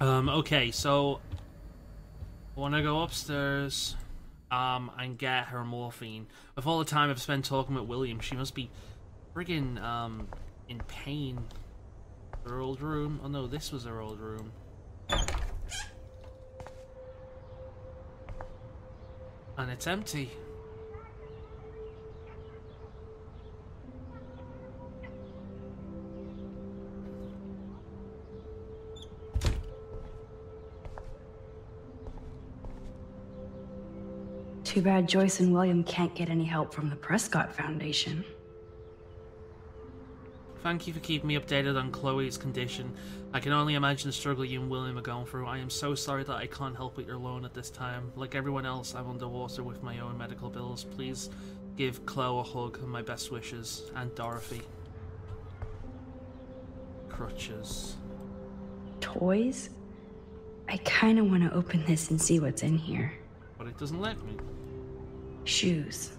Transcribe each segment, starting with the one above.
Okay, so I want to go upstairs, and get her morphine. With all the time I've spent talking with William, she must be friggin', in pain. Her old room? Oh no, this was her old room. And it's empty. Too bad Joyce and William can't get any help from the Prescott Foundation. Thank you for keeping me updated on Chloe's condition. I can only imagine the struggle you and William are going through. I am so sorry that I can't help with your loan at this time. Like everyone else, I'm underwater with my own medical bills. Please give Chloe a hug and my best wishes. And Dorothy. Crutches. Toys? I kinda wanna open this and see what's in here. But it doesn't let me. Shoes.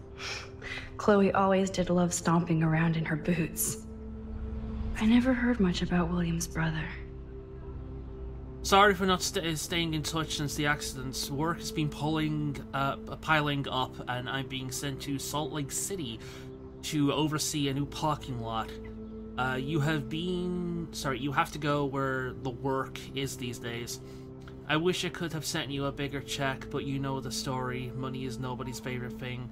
Chloe always did love stomping around in her boots. I never heard much about William's brother. Sorry for not staying in touch since the accidents. Work has been piling up, and I'm being sent to Salt Lake City to oversee a new parking lot. You have to go where the work is these days. I wish I could have sent you a bigger check, but you know the story. Money is nobody's favorite thing.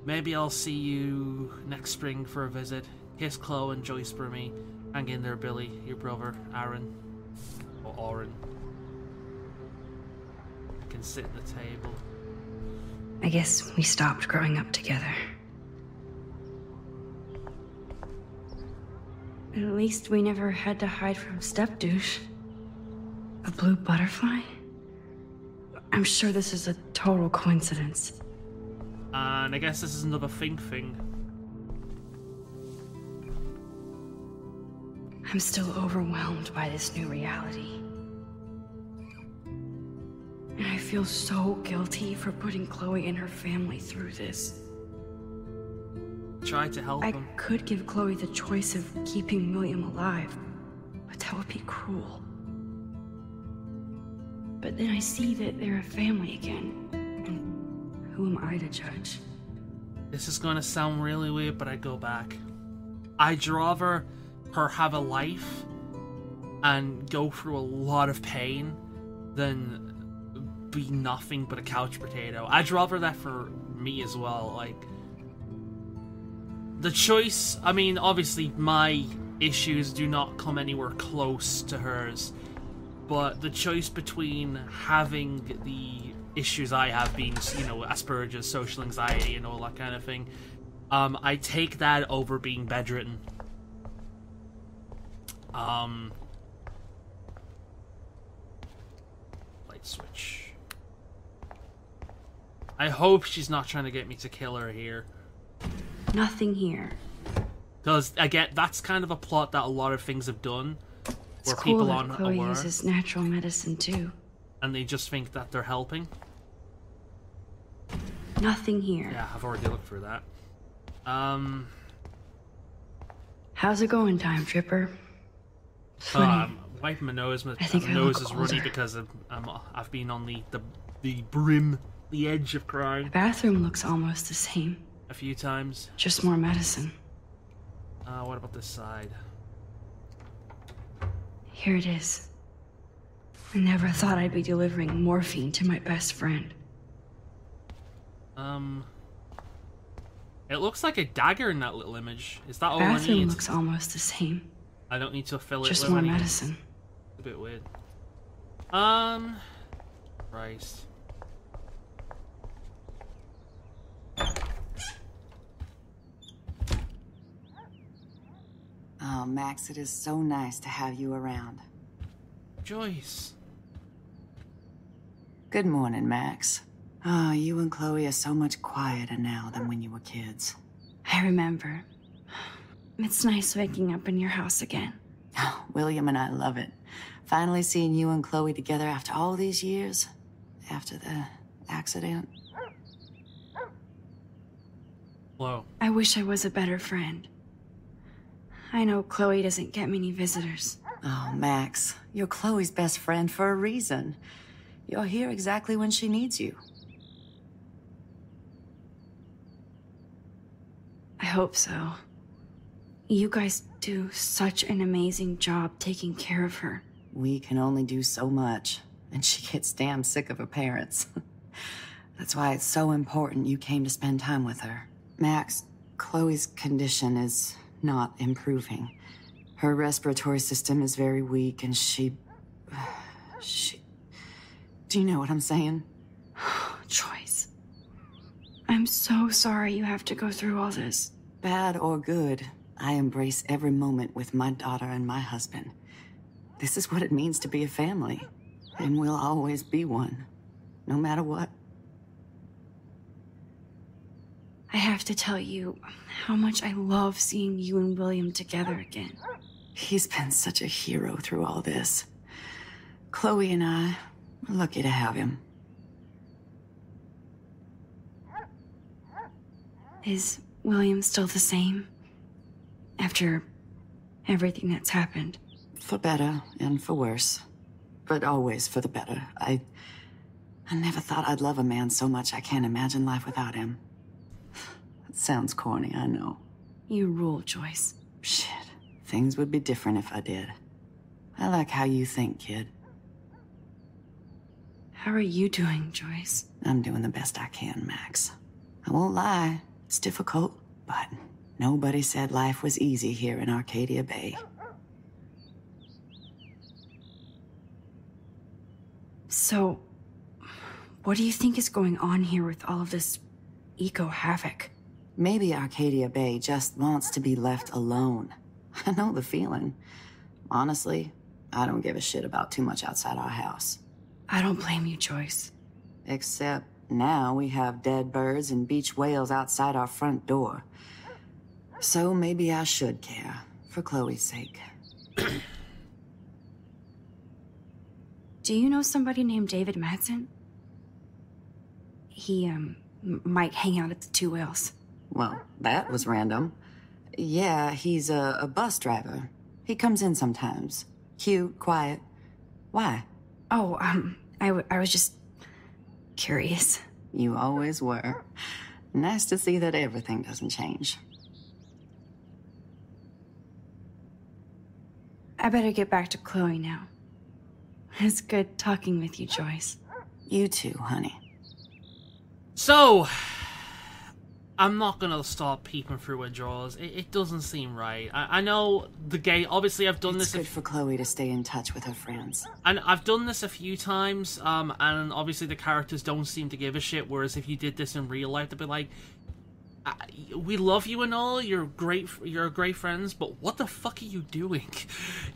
Maybe I'll see you next spring for a visit. Kiss Chloe and Joyce for me. Hang in there, Billy. Your brother, Aaron. Or Oren. I can sit at the table. I guess we stopped growing up together. At least we never had to hide from step-douche. A blue butterfly? I'm sure this is a total coincidence. And I guess this is another thing. I'm still overwhelmed by this new reality. And I feel so guilty for putting Chloe and her family through this. Try to help I them. could give Chloe the choice of keeping William alive, but that would be cruel. But then I see that they're a family again, and who am I to judge? This is gonna sound really weird, but I go back. I'd rather her have a life and go through a lot of pain than be nothing but a couch potato. I'd rather that for me as well. Like, the choice, I mean, obviously my issues do not come anywhere close to hers, but the choice between having the issues I have, being, you know, Asperger's, social anxiety, and all that kind of thing, I take that over being bedridden. Light switch. I hope she's not trying to get me to kill her here. Nothing here. Because, again, that's kind of a plot that a lot of things have done. It's Where cool people that aren't Chloe aware. uses natural medicine too. And they just think that they're helping. Nothing here. Yeah, I've already looked through that. How's it going, Time Tripper? Funny. I'm wiping my nose. My I think I nose look is runny older. because I've been on the brim, the edge of The crying bathroom looks almost the same. a few times. Just more medicine. What about this side? Here it is. I never thought I'd be delivering morphine to my best friend. It looks like a dagger in that little image. Is that all I Bathroom need? looks almost the same. I don't need to fill it Just with more any... medicine. A bit weird. Christ. Oh, Max, it is so nice to have you around. Joyce. Good morning, Max. Oh, you and Chloe are so much quieter now than when you were kids. I remember. It's nice waking up in your house again. Oh, William and I love it. Finally seeing you and Chloe together after all these years. After the accident. Hello. I wish I was a better friend. I know Chloe doesn't get many visitors. Oh, Max, you're Chloe's best friend for a reason. You're here exactly when she needs you. I hope so. You guys do such an amazing job taking care of her. We can only do so much, and she gets damn sick of her parents. That's why it's so important you came to spend time with her. Max, Chloe's condition is not improving. Her respiratory system is very weak, and she... Do you know what I'm saying? Joyce. I'm so sorry you have to go through all this. Bad or good, I embrace every moment with my daughter and my husband. This is what it means to be a family, and we'll always be one, no matter what. I have to tell you how much I love seeing you and William together again. He's been such a hero through all this. Chloe and I are lucky to have him. Is William still the same? After everything that's happened? For better and for worse. But always for the better. I never thought I'd love a man so much I can't imagine life without him. It sounds corny, I know. You rule, Joyce. Shit. Things would be different if I did. I like how you think, kid. How are you doing, Joyce? I'm doing the best I can, Max. I won't lie, it's difficult, but nobody said life was easy here in Arcadia Bay. So, what do you think is going on here with all of this eco-havoc? Maybe Arcadia Bay just wants to be left alone. I know the feeling. Honestly, I don't give a shit about too much outside our house. I don't blame you, Joyce. Except now we have dead birds and beach whales outside our front door. So maybe I should care, for Chloe's sake. Do you know somebody named David Madsen? He, might hang out at the Two Whales. Well, that was random. Yeah, he's a bus driver. He comes in sometimes. Cute, quiet. Why? Oh, I was just curious. You always were. Nice to see that everything doesn't change. I better get back to Chloe now. It's good talking with you, Joyce. You too, honey. So, I'm not gonna stop peeping through withdrawals. It doesn't seem right. I know the game. Obviously, I've done It's this. good for Chloe to stay in touch with her friends. And I've done this a few times. And obviously the characters don't seem to give a shit. Whereas if you did this in real life, they'd be like, "We love you and all. You're great friends. But what the fuck are you doing?"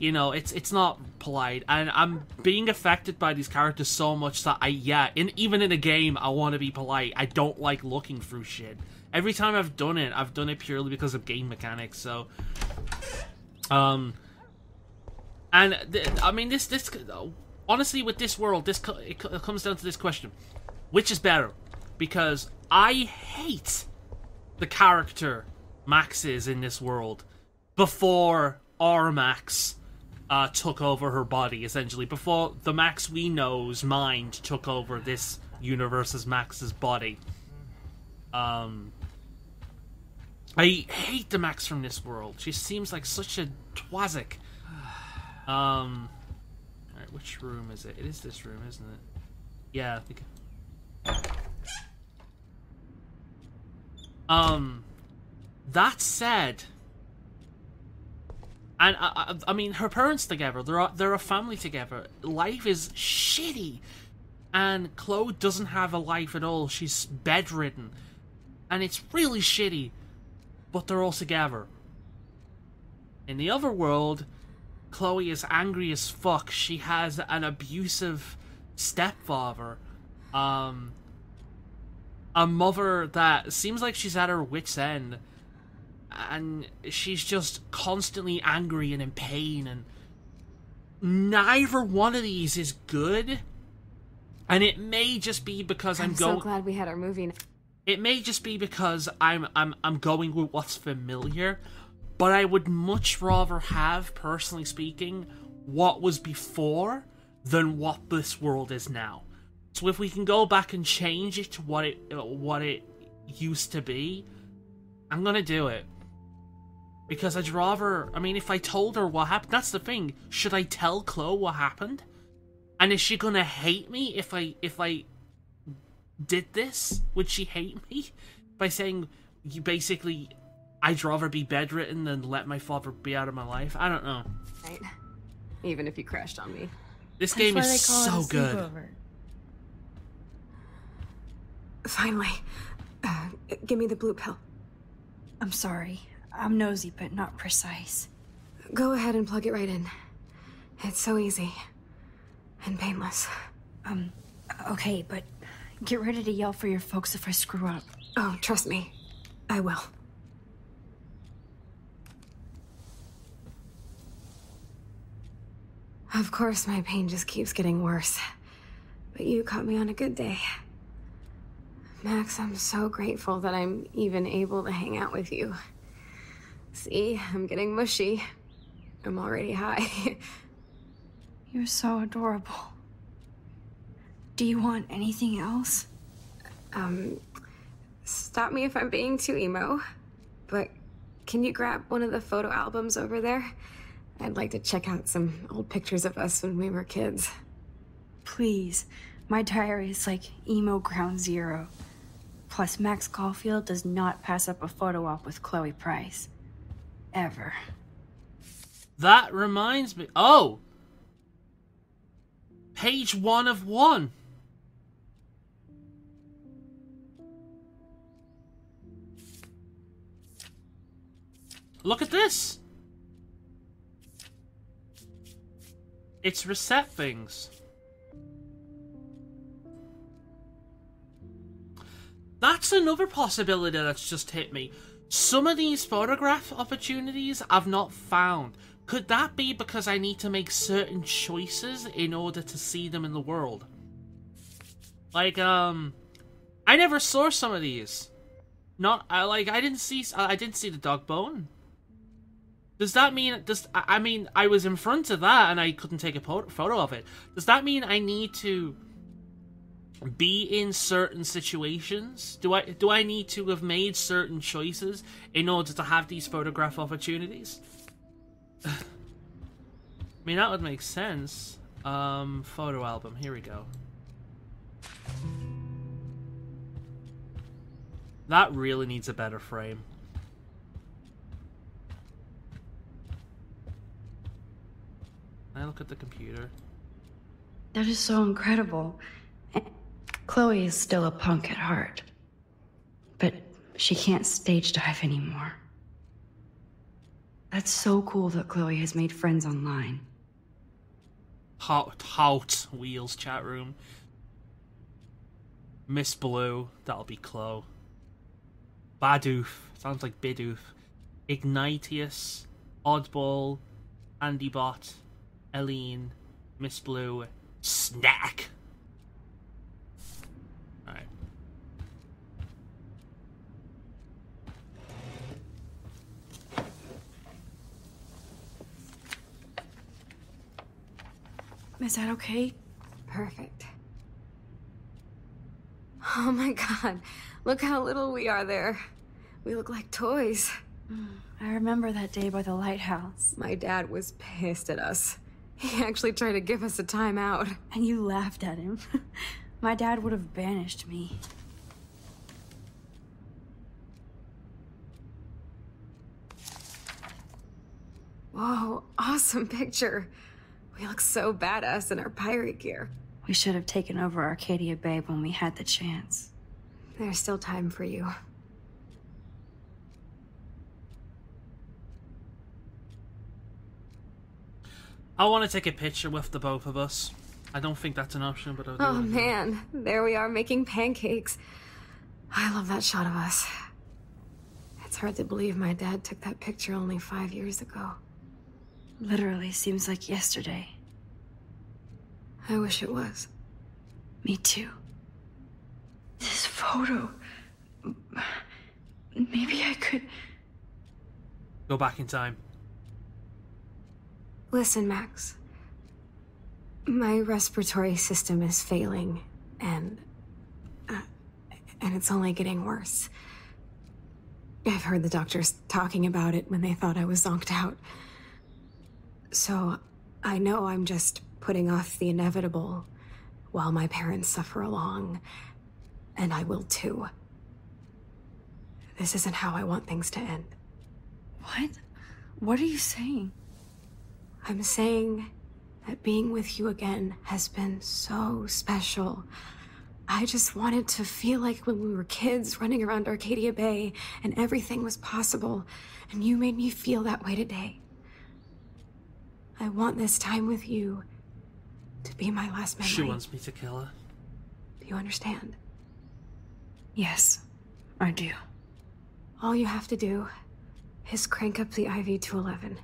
You know, it's not polite. And I'm being affected by these characters so much that even in a game, I want to be polite. I don't like looking through shit. Every time I've done it purely because of game mechanics, so... I mean, this honestly, with this world, it comes down to this question. Which is better? Because I hate the character Max is in this world before our Max took over her body, essentially. Before the Max we know's mind took over this universe's Max's body. I hate the Max from this world. She seems like such a twazik. Alright, which room is it? It is this room, isn't it? Yeah, I think... That said... And, I mean, her parents together, they're a family together. Life is shitty. And Chloe doesn't have a life at all. She's bedridden. And it's really shitty. But they're all together. In the other world, Chloe is angry as fuck. She has an abusive stepfather. A mother that seems like she's at her wit's end. And she's just constantly angry and in pain. And neither one of these is good. And it may just be because I'm so glad we had our movie. It may just be because I'm going with what's familiar, but I would much rather have, personally speaking, what was before than what this world is now. So if we can go back and change it to what it used to be, I'm gonna do it. Because I'd rather, I mean, if I told her what happened, that's the thing. Should I tell Chloe what happened? And is she gonna hate me if I did this? Would she hate me by saying, you basically, I'd rather be bedridden than let my father be out of my life? I don't know. Right. Even if you crashed on me. This game is so good. Finally. Give me the blue pill. I'm sorry. I'm nosy, but not precise. Go ahead and plug it right in. It's so easy. And painless. Okay, but get ready to yell for your folks if I screw up. Oh, trust me. I will. Of course, my pain just keeps getting worse. But you caught me on a good day. Max, I'm so grateful that I'm even able to hang out with you. See, I'm getting mushy. I'm already high. You're so adorable. Do you want anything else? Stop me if I'm being too emo, but can you grab one of the photo albums over there? I'd like to check out some old pictures of us when we were kids. Please. My diary is like emo ground zero. Plus, Max Caulfield does not pass up a photo op with Chloe Price. Ever. That reminds me. Oh! Page 1 of 1. Look at this. It's reset things. That's another possibility that's just hit me. Some of these photograph opportunities I've not found. Could that be because I need to make certain choices in order to see them in the world? Like, I never saw some of these. I didn't see the dog bone. Does that mean, I mean, I was in front of that and I couldn't take a photo of it. Does that mean I need to be in certain situations? Do I need to have made certain choices in order to have these photograph opportunities? I mean, that would make sense. Photo album, here we go. That really needs a better frame. I look at the computer. That is so incredible. Chloe is still a punk at heart. But she can't stage dive anymore. That's so cool that Chloe has made friends online. Hot Wheels chat room. Miss Blue, that'll be Chloe. Badoof, sounds like Bidoof. Ignatius, Oddball, Andybot, Eileen, Miss Blue, Snack. Alright. Is that okay? Perfect. Oh my god, look how little we are there. We look like toys. I remember that day by the lighthouse. My dad was pissed at us. He actually tried to give us a timeout. And you laughed at him. My dad would have banished me. Whoa, awesome picture. We look so badass in our pirate gear. We should have taken over Arcadia Bay when we had the chance. There's still time for you. I want to take a picture with the both of us. I don't think that's an option, but I'll do it. Oh man, there we are making pancakes. I love that shot of us. It's hard to believe my dad took that picture only 5 years ago. Literally seems like yesterday. I wish it was. Me too. This photo... Maybe I could... Go back in time. Listen, Max. My respiratory system is failing, and it's only getting worse. I've heard the doctors talking about it when they thought I was zonked out. So I know I'm just putting off the inevitable while my parents suffer along, and I will too. This isn't how I want things to end. What? What are you saying? I'm saying that being with you again has been so special. I just wanted to feel like when we were kids running around Arcadia Bay and everything was possible, and you made me feel that way today. I want this time with you to be my last memory. She wants me to kill her. Do you understand? Yes, I do. All you have to do is crank up the IV to 11.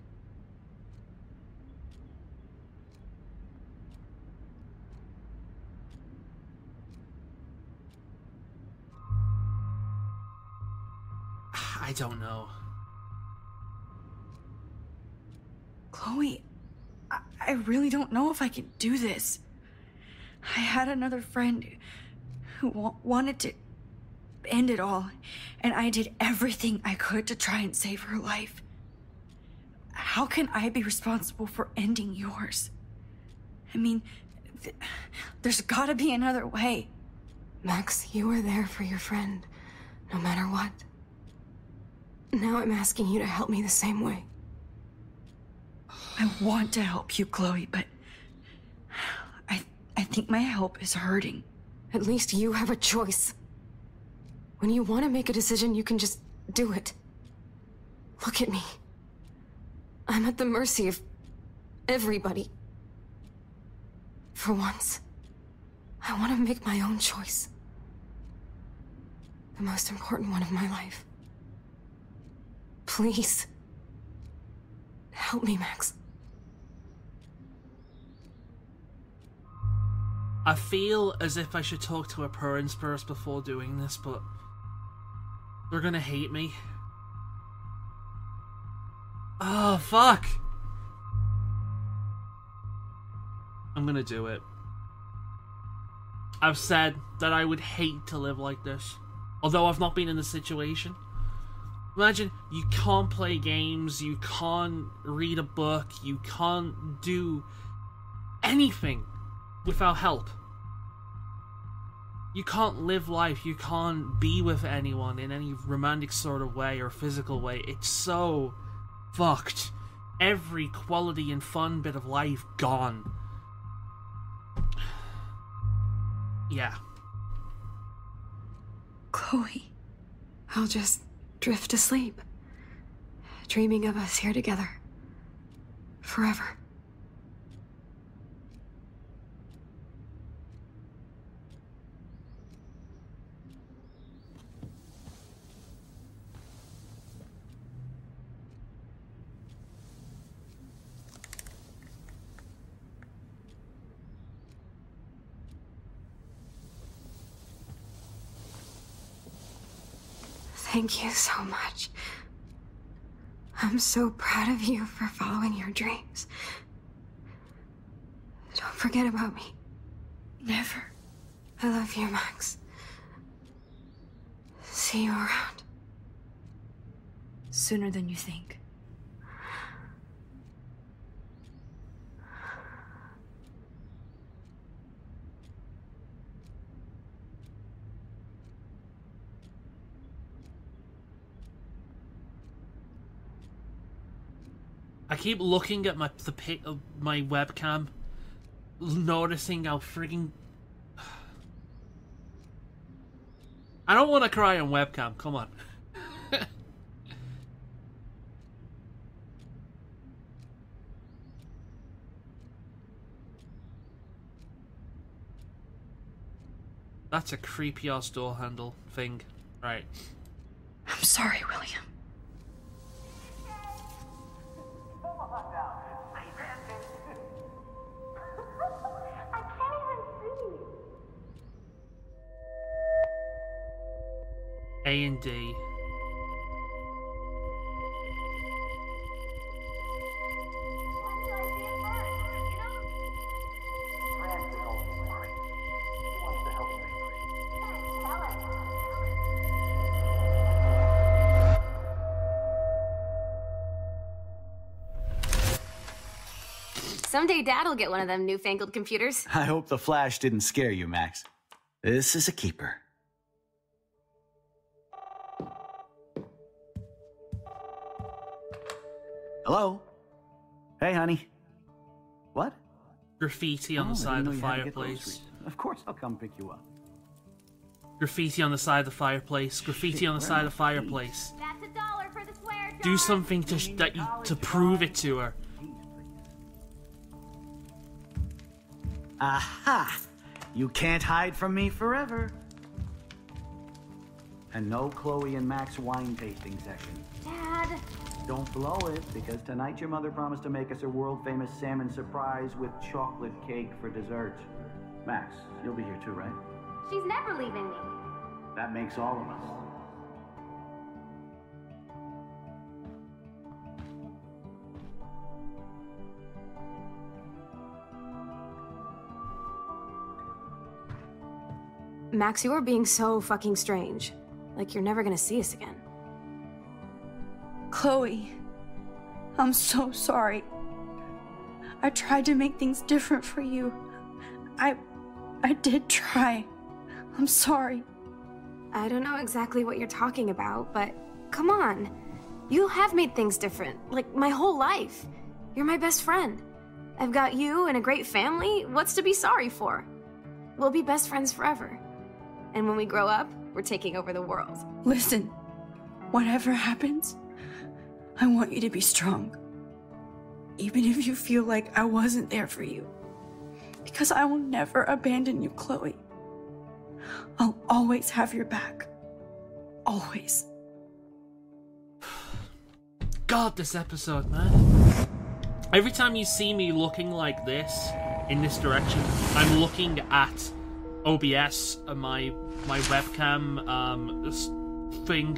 I don't know. Chloe, I really don't know if I can do this. I had another friend who wanted to end it all, and I did everything I could to try and save her life. How can I be responsible for ending yours? I mean, there's gotta be another way. Max, you were there for your friend, no matter what. Now I'm asking you to help me the same way. I want to help you, Chloe, but I think my help is hurting. At least you have a choice. When you want to make a decision, you can just do it. Look at me. I'm at the mercy of everybody. For once, I want to make my own choice. The most important one of my life. Please. Help me, Max. I feel as if I should talk to her parents first before doing this, but they're gonna hate me. Oh, fuck! I'm gonna do it. I've said that I would hate to live like this, although I've not been in the situation. Imagine, you can't play games, you can't read a book, you can't do anything without help. You can't live life, you can't be with anyone in any romantic sort of way or physical way. It's so fucked. Every quality and fun bit of life gone. Yeah. Chloe. I'll just drift asleep, dreaming of us here together. Forever. Thank you so much. I'm so proud of you for following your dreams. Don't forget about me. Never. I love you, Max. See you around. Sooner than you think. I keep looking at my webcam, noticing how frigging... I don't want to cry on webcam, come on. That's a creepy ass door handle thing. Right. I'm sorry, William. A and D. Someday Dad'll get one of them newfangled computers. I hope the flash didn't scare you, Max. This is a keeper. Hello? Hey, honey. What? Graffiti on the side of the fireplace. Of course I'll come pick you up. Graffiti on the side of the fireplace. Graffiti on the side of the fireplace. That's $1 for the swear jar. Do something to prove it to her. Aha! You can't hide from me forever. And no Chloe and Max wine tasting session. Dad. Don't blow it, because tonight your mother promised to make us a world-famous salmon surprise with chocolate cake for dessert. Max, you'll be here too, right? She's never leaving me. That makes all of us. Max, you are being so fucking strange. Like you're never gonna see us again. Chloe, I'm so sorry. I tried to make things different for you. I did try. I'm sorry. I don't know exactly what you're talking about, but come on. You have made things different, like my whole life. You're my best friend. I've got you and a great family. What's to be sorry for? We'll be best friends forever. And when we grow up, we're taking over the world. Listen, whatever happens, I want you to be strong. Even if you feel like I wasn't there for you. Because I will never abandon you, Chloe. I'll always have your back. Always. God, this episode, man. Every time you see me looking like this, in this direction, I'm looking at OBS, my webcam thing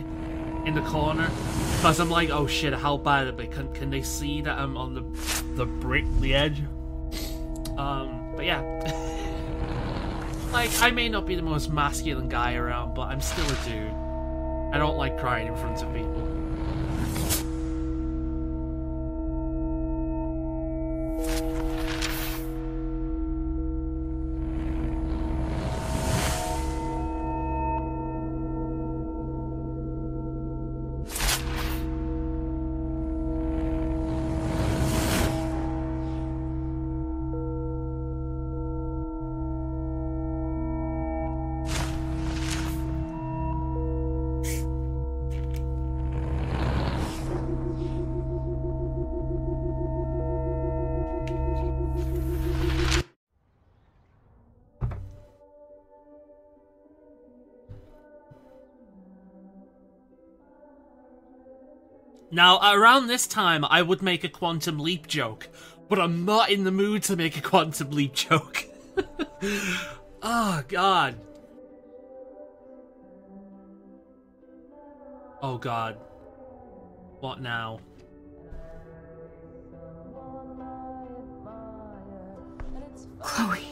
in the corner, because I'm like, oh shit, how bad are they? Can they see that I'm on the edge? But yeah. Like, I may not be the most masculine guy around, but I'm still a dude. I don't like crying in front of people. Now, around this time, I would make a quantum leap joke, but I'm not in the mood to make a quantum leap joke. Oh, God. Oh, God. What now? Chloe,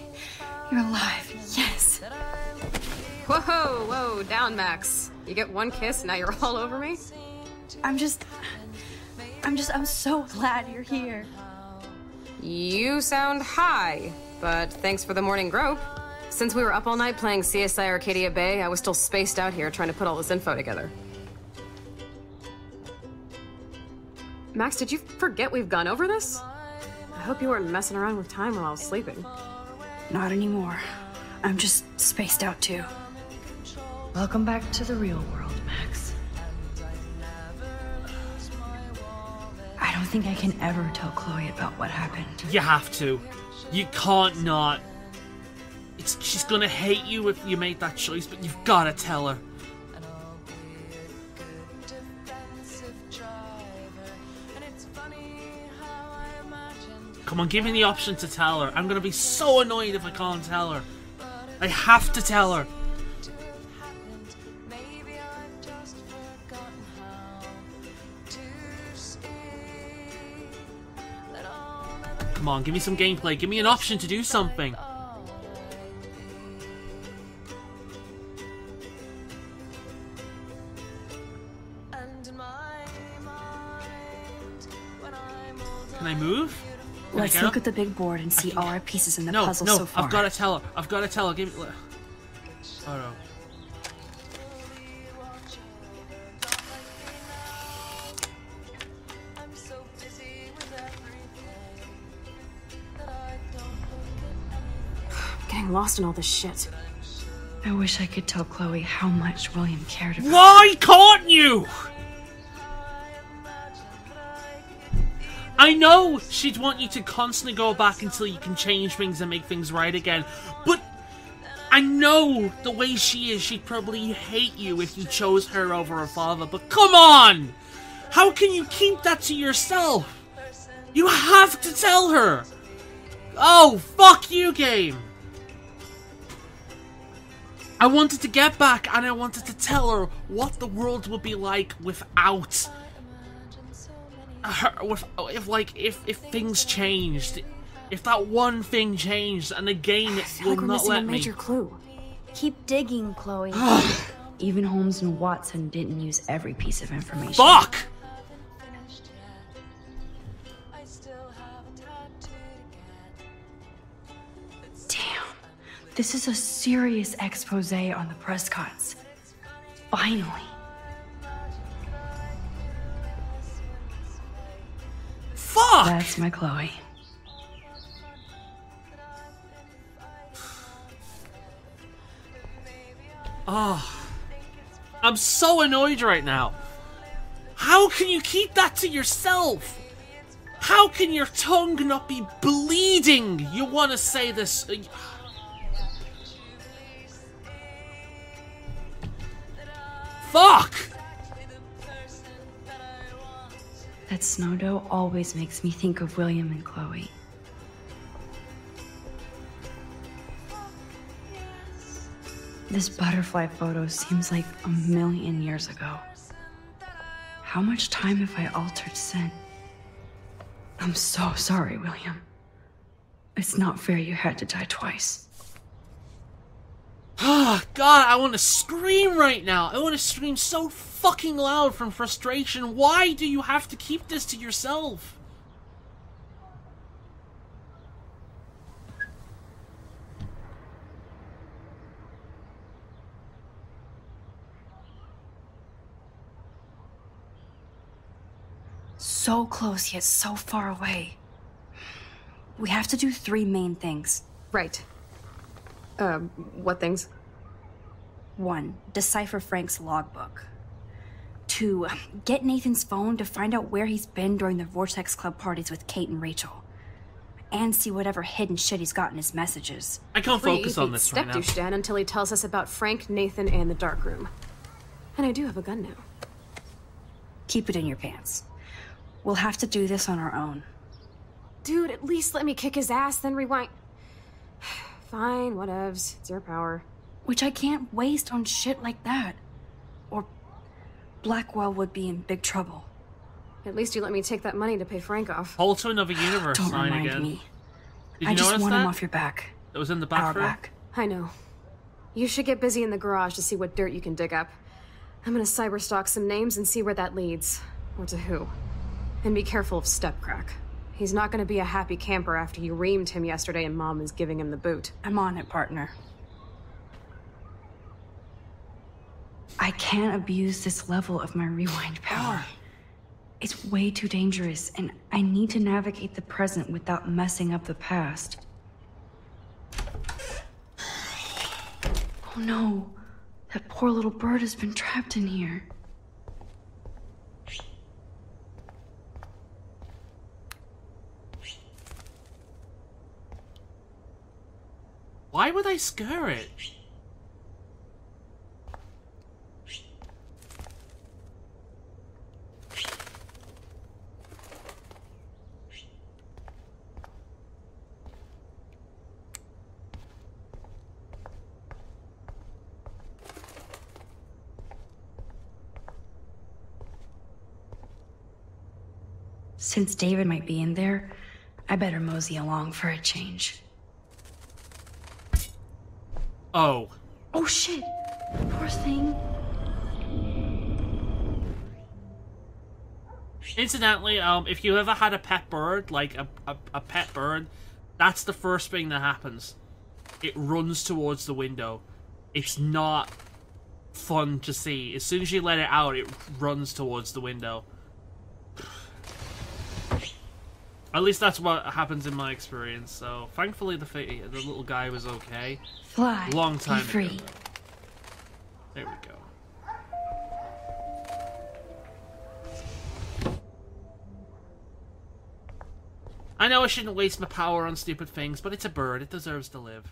you're alive. Yes. Whoa, whoa, down, Max. You get one kiss, now you're all over me? I'm so glad you're here. You sound high, but thanks for the morning grope. Since we were up all night playing CSI Arcadia Bay, I was still spaced out here trying to put all this info together. Max, did you forget we've gone over this? I hope you weren't messing around with time while I was sleeping. Not anymore. I'm just spaced out too. Welcome back to the real world, Max. I don't think I can ever tell Chloe about what happened. You have to. You can't not. She's gonna hate you if you make that choice, but you've gotta tell her. Come on, give me the option to tell her. I'm gonna be so annoyed if I can't tell her. I have to tell her. Come on, give me some gameplay. Give me an option to do something. Can I move? Let's look at the big board and see all our pieces in the puzzle so far. I've got to tell her. I've got to tell her. Give me... Oh, no. I'm getting lost in all this shit. I wish I could tell Chloe how much William cared about her. Why can't you? I know she'd want you to constantly go back until you can change things and make things right again, but I know the way she is, she'd probably hate you if you chose her over her father, but come on! How can you keep that to yourself? You have to tell her! Oh, fuck you, game! I wanted to get back and I wanted to tell her what the world would be like without her, if things changed, if that one thing changed, and the game will like we're not missing let a me. major clue. Keep digging, Chloe. Even Holmes and Watson didn't use every piece of information. Fuck! Damn. This is a serious expose on the Prescotts. Finally. Fuck! That's my Chloe. Oh, I'm so annoyed right now. How can you keep that to yourself? How can your tongue not be bleeding? You want to say this? Fuck! That snow dough always makes me think of William and Chloe. This butterfly photo seems like a million years ago. How much time have I altered since? I'm so sorry, William. It's not fair you had to die twice. Oh, God, I want to scream right now. I want to scream so fucking loud from frustration. Why do you have to keep this to yourself? So close, yet so far away. We have to do 3 main things. Right. What things? 1, decipher Frank's logbook. 2, get Nathan's phone to find out where he's been during the Vortex Club parties with Kate and Rachel. And see whatever hidden shit he's got in his messages. I can't focus on this right now. Step-douche until he tells us about Frank, Nathan, and the dark room. And I do have a gun now. Keep it in your pants. We'll have to do this on our own. Dude, at least let me kick his ass, then rewind. Fine, whatevs. It's your power. Which I can't waste on shit like that. Or Blackwell would be in big trouble. At least you let me take that money to pay Frank off. Hold to another universe Don't sign remind again. me. Did you I just notice want that? him off your back. That was in the Our bathroom? back. I know. You should get busy in the garage to see what dirt you can dig up. I'm gonna cyberstalk some names and see where that leads. Or to who. And be careful of Stepcrack. He's not gonna be a happy camper after you reamed him yesterday and Mom is giving him the boot. I'm on it, partner. I can't abuse this level of my rewind power. It's way too dangerous, and I need to navigate the present without messing up the past. Oh no, that poor little bird has been trapped in here. Why would I scare it? Since David might be in there, I better mosey along for a change. Oh. Oh shit! Poor thing. Incidentally, if you ever had a pet bird, like a pet bird, that's the first thing that happens. It runs towards the window. It's not fun to see. As soon as you let it out, it runs towards the window. At least that's what happens in my experience. So thankfully, the little guy was okay. Fly. Long time Be free. ago. There we go. I know I shouldn't waste my power on stupid things, but it's a bird. It deserves to live.